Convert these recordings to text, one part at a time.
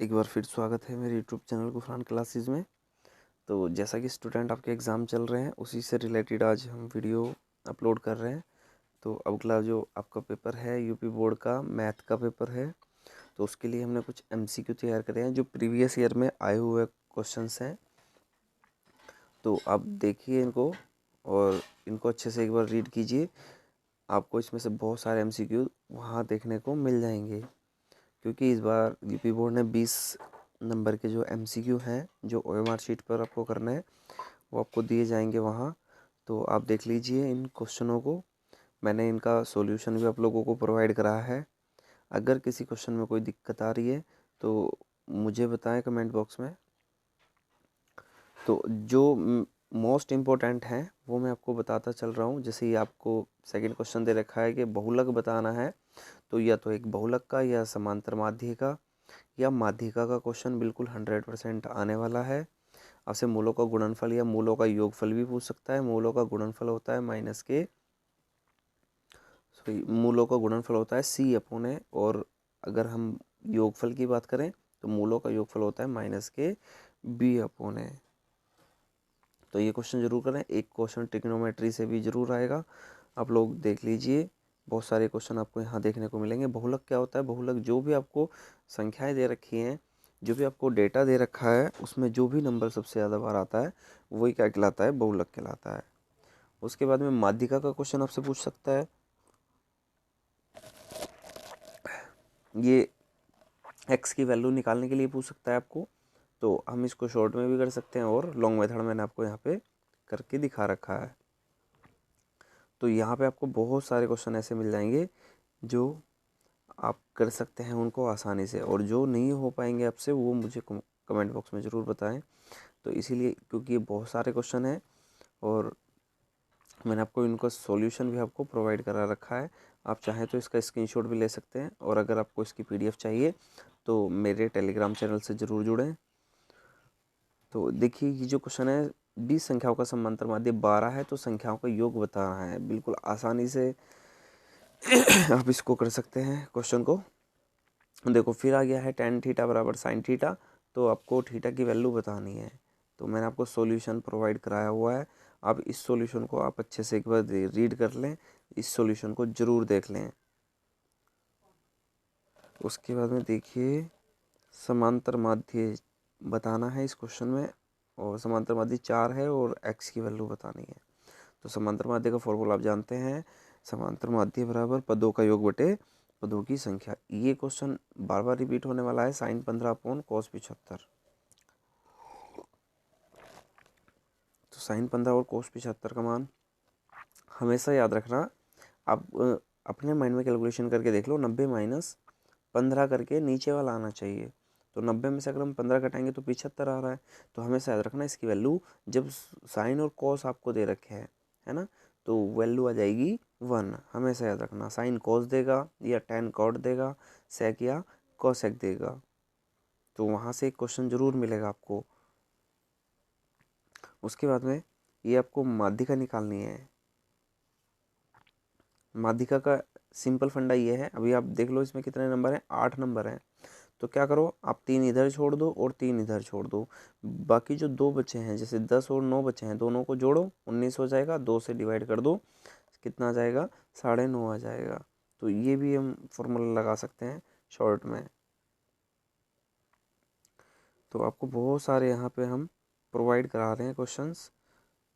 एक बार फिर स्वागत है मेरे यूट्यूब चैनल गुफरान क्लासेस में। तो जैसा कि स्टूडेंट आपके एग्ज़ाम चल रहे हैं उसी से रिलेटेड आज हम वीडियो अपलोड कर रहे हैं। तो अगला जो आपका पेपर है यूपी बोर्ड का मैथ का पेपर है, तो उसके लिए हमने कुछ एमसीक्यू तैयार करे हैं जो प्रीवियस ईयर में आए हुए क्वेश्चंस हैं। तो आप देखिए इनको और इनको अच्छे से एक बार रीड कीजिए। आपको इसमें से बहुत सारे एमसीक्यू वहाँ देखने को मिल जाएंगे, क्योंकि इस बार यूपी बोर्ड ने 20 नंबर के जो एमसीक्यू हैं जो ओएमआर शीट पर आपको करना है वो आपको दिए जाएंगे वहाँ। तो आप देख लीजिए इन क्वेश्चनों को। मैंने इनका सॉल्यूशन भी आप लोगों को प्रोवाइड करा है। अगर किसी क्वेश्चन में कोई दिक्कत आ रही है तो मुझे बताएं कमेंट बॉक्स में। तो जो मोस्ट इम्पोर्टेंट हैं वो मैं आपको बताता चल रहा हूँ। जैसे ये आपको सेकंड क्वेश्चन दे रखा है कि बहुलक बताना है, तो या तो एक बहुलक का या समांतर माध्य का या माध्यिका का क्वेश्चन बिल्कुल 100% आने वाला है। आपसे मूलों का गुणनफल या मूलों का योगफल भी पूछ सकता है। मूलों का गुणनफल होता है मूलों का गुणनफल होता है C/A, और अगर हम योगफल की बात करें तो मूलों का योगफल होता है -B/A। तो ये क्वेश्चन जरूर करें। एक क्वेश्चन ट्रिग्नोमेट्री से भी जरूर आएगा, आप लोग देख लीजिए। बहुत सारे क्वेश्चन आपको यहाँ देखने को मिलेंगे। बहुलक क्या होता है? बहुलक जो भी आपको संख्याएं दे रखी हैं, जो भी आपको डेटा दे रखा है, उसमें जो भी नंबर सबसे ज़्यादा बार आता है वही क्या कहलाता है? बहुलक कहलाता है। उसके बाद में माध्यिका का क्वेश्चन आपसे पूछ सकता है। ये एक्स की वैल्यू निकालने के लिए पूछ सकता है आपको। तो हम इसको शॉर्ट में भी कर सकते हैं और लॉन्ग मेथड मैंने आपको यहाँ पे करके दिखा रखा है। तो यहाँ पे आपको बहुत सारे क्वेश्चन ऐसे मिल जाएंगे जो आप कर सकते हैं उनको आसानी से, और जो नहीं हो पाएंगे आपसे वो मुझे कमेंट बॉक्स में ज़रूर बताएं। तो इसीलिए क्योंकि ये बहुत सारे क्वेश्चन हैं और मैंने आपको इनका सॉल्यूशन भी आपको प्रोवाइड करा रखा है। आप चाहें तो इसका स्क्रीनशॉट भी ले सकते हैं, और अगर आपको इसकी PDF चाहिए तो मेरे टेलीग्राम चैनल से ज़रूर जुड़ें। तो देखिए ये जो क्वेश्चन है, 20 संख्याओं का समांतर माध्य 12 है, तो संख्याओं का योग बताना है। बिल्कुल आसानी से आप इसको कर सकते हैं क्वेश्चन को। देखो फिर आ गया है tan थीटा बराबर sin थीटा, तो आपको थीटा की वैल्यू बतानी है। तो मैंने आपको सॉल्यूशन प्रोवाइड कराया हुआ है। आप इस सॉल्यूशन को आप अच्छे से एक बार रीड कर लें, इस सॉल्यूशन को ज़रूर देख लें। उसके बाद में देखिए समांतर माध्य बताना है इस क्वेश्चन में, और समांतर माध्य 4 है और x की वैल्यू बतानी है। तो समांतर माध्य का फॉर्मूला आप जानते हैं, समांतर माध्य बराबर पदों का योग बटे पदों की संख्या। ये क्वेश्चन बार बार रिपीट होने वाला है, sin 15/cos 75। तो sin 15 और cos 75 का मान हमेशा याद रखना। आप अपने माइंड में कैलकुलेशन करके देख लो, 90 - 15 करके नीचे वाला आना चाहिए। तो 90 में से अगर हम 15 घटाएंगे तो 75 आ रहा है। तो हमेशा याद रखना इसकी वैल्यू, जब साइन और कॉस आपको दे रखे हैं, है ना, तो वैल्यू आ जाएगी 1। हमेशा याद रखना साइन कॉस देगा या tan कॉट देगा, सेक या कॉसेक देगा। तो वहाँ से एक क्वेश्चन जरूर मिलेगा आपको। उसके बाद में ये आपको माध्यिका निकालनी है। माध्यिका का सिंपल फंडा ये है, अभी आप देख लो इसमें कितने नंबर हैं, 8 नंबर हैं। तो क्या करो, आप 3 इधर छोड़ दो और 3 इधर छोड़ दो। बाकी जो 2 बचे हैं, जैसे 10 और 9 बचे हैं, दोनों को जोड़ो, 19 हो जाएगा। 2 से डिवाइड कर दो, कितना आ जाएगा? 9.5 आ जाएगा। तो ये भी हम फॉर्मूला लगा सकते हैं शॉर्ट में। तो आपको बहुत सारे यहाँ पे हम प्रोवाइड करा रहे हैं क्वेश्चंस,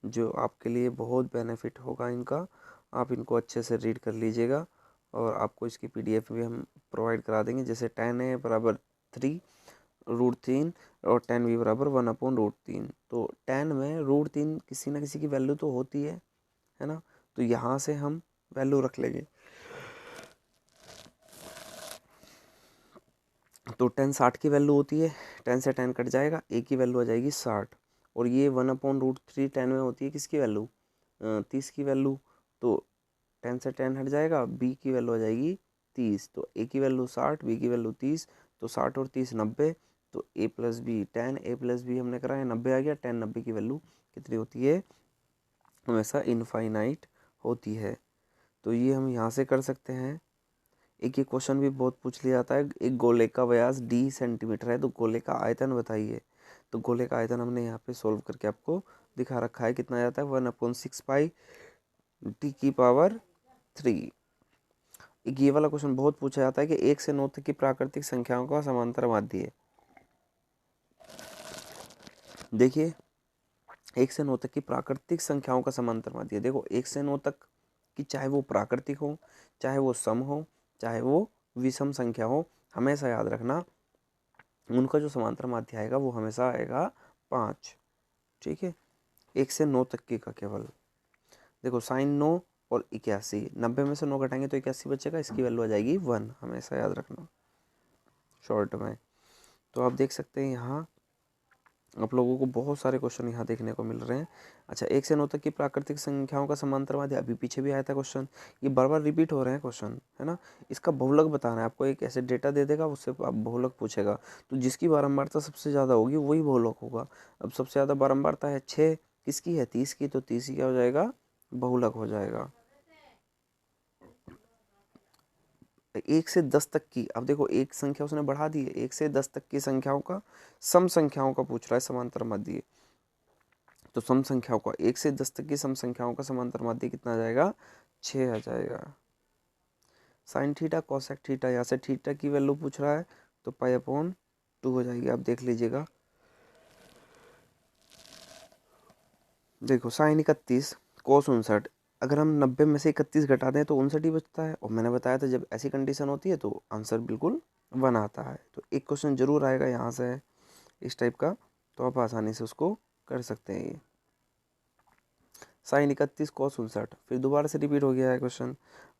जो आपके लिए बहुत बेनिफिट होगा इनका। आप इनको अच्छे से रीड कर लीजिएगा, और आपको इसकी PDF भी हम प्रोवाइड करा देंगे। जैसे tan A बराबर 3√3 और tan B बराबर 1/√3। तो tan में √3 किसी ना किसी की वैल्यू तो होती है ना। तो यहाँ से हम वैल्यू रख लेंगे। तो tan 60 की वैल्यू होती है, tan से tan कट जाएगा, A की वैल्यू आ जाएगी 60। और ये 1/√3 tan में होती है किसकी वैल्यू? 30 की वैल्यू। तो tan से tan हट जाएगा, B की वैल्यू आ जाएगी 30। तो A की वैल्यू 60, B की वैल्यू 30। तो 60 और 30 90। तो A + B, tan A + B हमने करा है, 90 आ गया। tan 90 की वैल्यू कितनी होती है? हमेशा इनफाइनाइट होती है। तो ये हम यहाँ से कर सकते हैं। एक ये क्वेश्चन भी बहुत पूछ लिया जाता है, एक गोले का व्यास d सेंटीमीटर है तो गोले का आयतन बताइए। तो गोले का आयतन हमने यहाँ पे सोल्व करके आपको दिखा रखा है, कितना जाता है 1/6 पाई t⁻3। एक ये वाला क्वेश्चन बहुत पूछा जाता है कि 1 से 9 तक की प्राकृतिक संख्याओं का समांतर माध्य। देखिए 1 से 9 तक की प्राकृतिक संख्याओं का समांतर माध्य। देखो 1 से 9 तक की, चाहे वो प्राकृतिक हो, चाहे वो सम हो, चाहे वो विषम संख्या हो, हमेशा याद रखना उनका जो समांतर माध्य आएगा वो हमेशा आएगा 5। ठीक है, 1 से 9 तक की का केवल। देखो sin 9 और 81, 90 में से 9 घटाएंगे तो 81 बचेगा, इसकी वैल्यू आ जाएगी 1, हमेशा याद रखना शॉर्ट में। तो आप देख सकते हैं यहाँ आप लोगों को बहुत सारे क्वेश्चन यहाँ देखने को मिल रहे हैं। अच्छा, 1 से 9 तक की प्राकृतिक संख्याओं का समांतर माध्य, अभी पीछे भी आया था क्वेश्चन, ये बार बार रिपीट हो रहे हैं क्वेश्चन, है ना। इसका बहुलक बताना है आपको, एक ऐसे डेटा दे देगा, उससे आप बहुलक पूछेगा, तो जिसकी बारंबारता सबसे ज़्यादा होगी वही बहुलक होगा। अब सबसे ज़्यादा बारंबारता है 6, किसकी है 30 की, तो 30 क्या हो जाएगा बहुलक हो जाएगा। 1 से 10 तक की, अब देखो एक संख्या उसने बढ़ा दी है, 1 से 10 तक की संख्याओं का, सम संख्याओं का पूछ रहा है समांतर माध्य। तो सम संख्याओं का, 1 से 10 तक की सम संख्याओं का समांतर माध्य कितना आ जाएगा 6 आ जाएगा। साइन थीटा कोसेक थीटा, यहाँ से थीटा की वैल्यू पूछ रहा है तो π/2 हो जाएगी। आप देख लीजिएगा, देखो साइन 31 कोस 59, अगर हम 90 में से 31 घटा दें तो 59 ही बचता है, और मैंने बताया था जब ऐसी कंडीशन होती है तो आंसर बिल्कुल 1 आता है। तो एक क्वेश्चन जरूर आएगा यहाँ से इस टाइप का, तो आप आसानी से उसको कर सकते हैं। ये साइन 31 कोस 59, फिर दोबारा से रिपीट हो गया है question,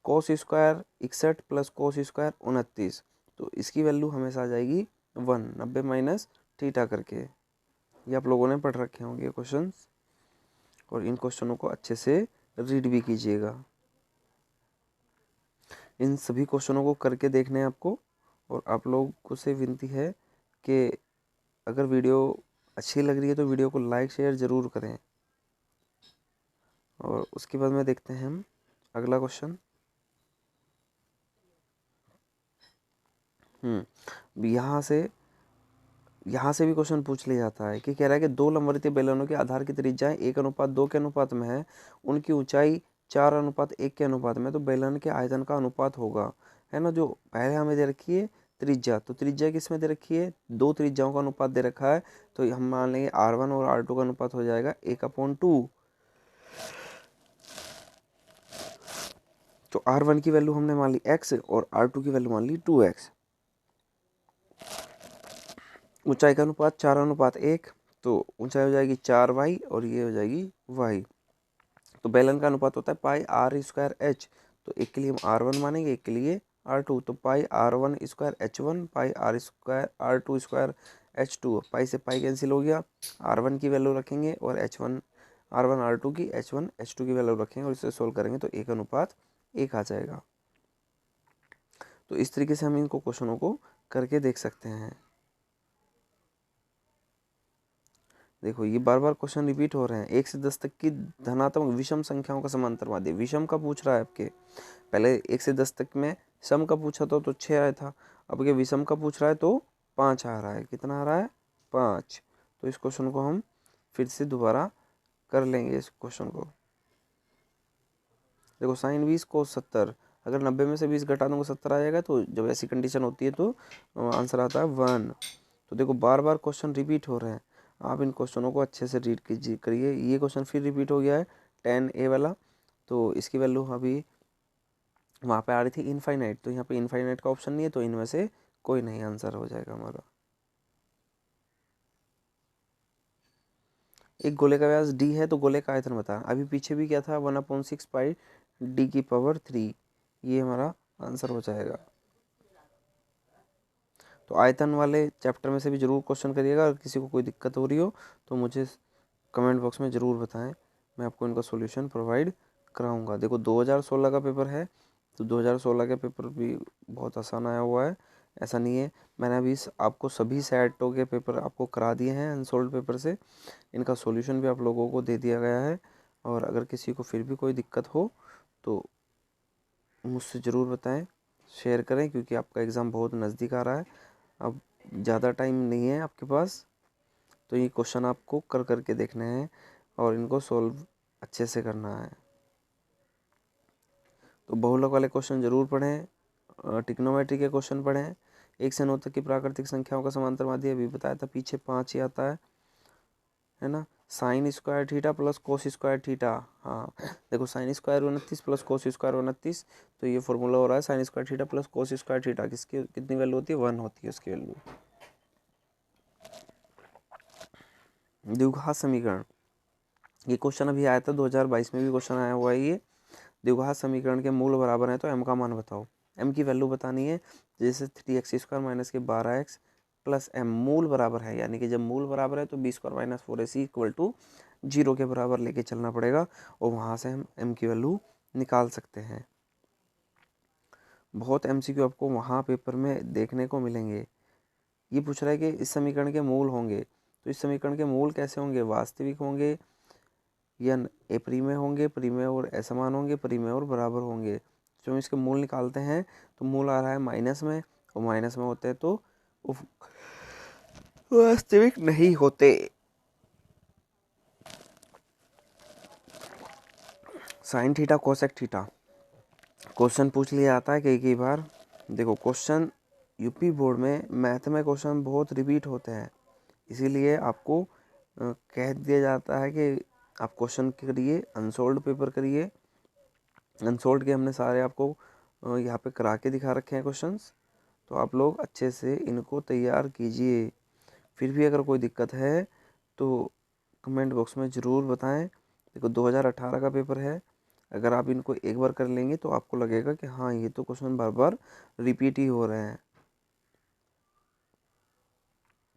cos square 61 plus cos square 29, तो इसकी वैल्यू हमेशा आ जाएगी 1, 90 माइनस थीटा करके। ये आप लोगों ने पढ़ रखे होंगे क्वेश्चन, और इन क्वेश्चनों को अच्छे से रीड भी कीजिएगा। इन सभी क्वेश्चनों को करके देखने हैं आपको, और आप लोगों से विनती है कि अगर वीडियो अच्छी लग रही है तो वीडियो को लाइक शेयर ज़रूर करें। और उसके बाद में देखते हैं हम अगला क्वेश्चन। यहाँ से भी क्वेश्चन पूछ लिया जाता है कि कह रहा है कि 2 लंबवतीय बेलनों के आधार की त्रिज्याएं 1:2 के अनुपात में है, उनकी ऊंचाई 4:1 के अनुपात में, तो बेलन के आयतन का अनुपात होगा, है ना। जो पहले हमें दे रखी है त्रिज्या, तो त्रिज्या किस में दे रखी है, 2 त्रिज्याओं का अनुपात दे रखा है, तो हम मान लेंगे R1 और R2 का अनुपात हो जाएगा 1/2। तो R1 की वैल्यू हमने मान ली x और R2 की वैल्यू मान ली 2x। ऊंचाई का अनुपात 4:1, तो ऊंचाई हो जाएगी 4y और ये हो जाएगी y। तो बेलन का अनुपात होता है πr²h, तो एक के लिए हम R1 मानेंगे, एक के लिए R2, तो πr1² πr2 H2, पाई से पाई कैंसिल हो गया, R1 की वैल्यू रखेंगे और R1 R2 की H1 H2 की वैल्यू रखेंगे और इसे सोल्व करेंगे तो 1:1 आ जाएगा। तो इस तरीके से हम इनको क्वेश्चनों को करके देख सकते हैं। देखो ये बार बार क्वेश्चन रिपीट हो रहे हैं। 1 से 10 तक की धनात्मक विषम संख्याओं का समांतर माध्य, विषम का पूछ रहा है आपके, पहले 1 से 10 तक में सम का पूछा था तो 6 आया था, अब के विषम का पूछ रहा है तो 5 आ रहा है। कितना आ रहा है 5। तो इस क्वेश्चन को हम फिर से दोबारा कर लेंगे इस क्वेश्चन को। देखो साइन 20 कोस 70, अगर 90 में से 20 घटा दूंगा 70 आ जाएगा, तो जब ऐसी कंडीशन होती है तो आंसर आता है 1। तो देखो बार बार क्वेश्चन रिपीट हो रहे हैं, आप इन क्वेश्चनों को अच्छे से रीड कीजिए करिए। ये क्वेश्चन फिर रिपीट हो गया है 10A वाला, तो इसकी वैल्यू अभी वहाँ पे आ रही थी इनफाइनाइट, तो यहाँ पे इनफाइनाइट का ऑप्शन नहीं है, तो इनमें से कोई नहीं आंसर हो जाएगा हमारा। एक गोले का व्यास d है तो गोले का आयतन बता। अभी पीछे भी क्या था 1/6 पाई d⁻3, ये हमारा आंसर हो जाएगा। तो आयतन वाले चैप्टर में से भी जरूर क्वेश्चन करिएगा। अगर किसी को कोई दिक्कत हो रही हो तो मुझे कमेंट बॉक्स में ज़रूर बताएं, मैं आपको इनका सॉल्यूशन प्रोवाइड कराऊंगा। देखो 2016 का पेपर है, तो 2016 का पेपर भी बहुत आसान आया हुआ है, ऐसा नहीं है। मैंने अभी आपको सभी सेटों के पेपर आपको करा दिए हैं अनसोल्ड पेपर से, इनका सॉल्यूशन भी आप लोगों को दे दिया गया है। और अगर किसी को फिर भी कोई दिक्कत हो तो मुझसे ज़रूर बताएं। शेयर करें, क्योंकि आपका एग्ज़ाम बहुत नज़दीक आ रहा है। अब ज़्यादा टाइम नहीं है आपके पास, तो ये क्वेश्चन आपको कर करके देखने हैं और इनको सॉल्व अच्छे से करना है। तो बहुलक वाले क्वेश्चन ज़रूर पढ़ें, ट्रिग्नोमेट्री के क्वेश्चन पढ़ें। 1 से 9 तक की प्राकृतिक संख्याओं का समांतर माध्य अभी बताया था, पीछे 5 ही आता है ना। Sine square theta plus cos square theta, हाँ देखो sine square 29 plus cos square 29, तो ये फॉर्मूला हो रहा है sine square theta plus cos square theta, किसकी कितनी वैल्यू होती है, 1 होती है उसकी वैल्यू। द्विघात समीकरण, ये क्वेश्चन अभी आया था 2022 में भी क्वेश्चन आया हुआ है ये। द्विघात समीकरण के मूल बराबर है तो m का मान बताओ। m की वैल्यू बतानी है, जैसे 3x² माइनस के 12x प्लस m मूल बराबर है, यानी कि जब मूल बराबर है तो b² minus 4ac equal to 0 के बराबर लेके चलना पड़ेगा, और वहाँ से हम m की वैल्यू निकाल सकते हैं। बहुत MCQ आपको वहाँ पेपर में देखने को मिलेंगे। ये पूछ रहा है कि इस समीकरण के मूल होंगे, तो इस समीकरण के मूल कैसे होंगे, वास्तविक होंगे या ए परिमेय होंगे, परिमेय और असमान होंगे, परिमेय और बराबर होंगे। जब हम इसके मूल निकालते हैं तो मूल आ रहा है माइनस में, और माइनस में होते हैं तो वास्तविक नहीं होते। Sine theta cosec theta question पूछ लिया जाता है कई बार। देखो क्वेश्चन यूपी बोर्ड में मैथ में क्वेश्चन बहुत रिपीट होते हैं, इसीलिए आपको कह दिया जाता है कि आप क्वेश्चन करिए, अनसोल्ड पेपर करिए। अनसोल्ड के हमने सारे आपको यहाँ पे करा के दिखा रखे हैं क्वेश्चंस, तो आप लोग अच्छे से इनको तैयार कीजिए। फिर भी अगर कोई दिक्कत है तो कमेंट बॉक्स में ज़रूर बताएं। देखो 2018 का पेपर है, अगर आप इनको एक बार कर लेंगे तो आपको लगेगा कि हाँ ये तो क्वेश्चन बार बार रिपीट ही हो रहे हैं।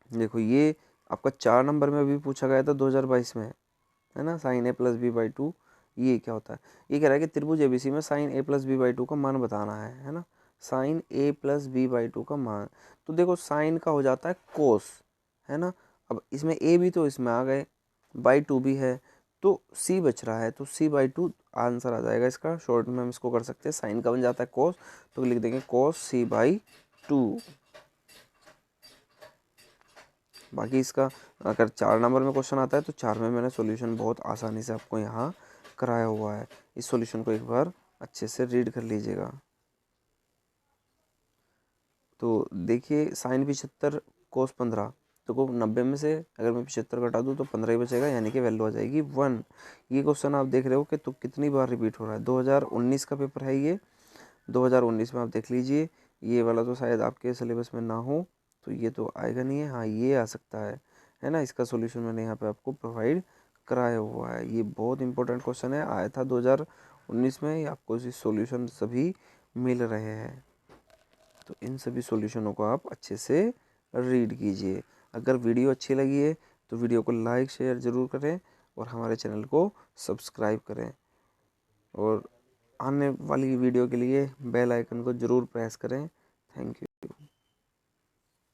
देखो ये आपका 4 नंबर में भी पूछा गया था 2022 में, है ना, sine a plus B by 2। ये क्या होता है, ये कह रहा है कि त्रिभुज ABC में sine a plus B by 2 का मान बताना है ना। Sine a plus B by 2 का मान, तो देखो साइन का हो जाता है कोस, है ना। अब इसमें a भी तो इसमें आ गए, बाई 2 भी है, तो c बच रहा है, तो c बाई 2 आंसर आ जाएगा इसका। शॉर्ट में हम इसको कर सकते हैं, साइन का बन जाता है कोस, तो लिख देंगे कोस c बाई 2। बाकी इसका अगर 4 नंबर में क्वेश्चन आता है तो 4 में मैंने सॉल्यूशन बहुत आसानी से आपको यहाँ कराया हुआ है। इस सॉल्यूशन को एक बार अच्छे से रीड कर लीजिएगा। तो देखिए साइन 75 कोस 15, तो को 90 में से अगर मैं 75 घटा दूँ तो 15 ही बचेगा, यानी कि वैल्यू आ जाएगी 1। ये क्वेश्चन आप देख रहे हो कि तो कितनी बार रिपीट हो रहा है। 2019 का पेपर है ये, 2019 में आप देख लीजिए। ये वाला तो शायद आपके सिलेबस में ना हो, तो ये तो आएगा नहीं है। हाँ ये आ सकता है ना। इसका सॉल्यूशन मैंने यहाँ पे आपको प्रोवाइड कराया हुआ है। ये बहुत इंपॉर्टेंट क्वेश्चन है, आया था 2019 में। आपको इस सॉल्यूशन सभी मिल रहे हैं, तो इन सभी सॉल्यूशनों को आप अच्छे से रीड कीजिए। अगर वीडियो अच्छी लगी है तो वीडियो को लाइक शेयर ज़रूर करें और हमारे चैनल को सब्सक्राइब करें, और आने वाली वीडियो के लिए बेल आइकन को ज़रूर प्रेस करें। Thank you.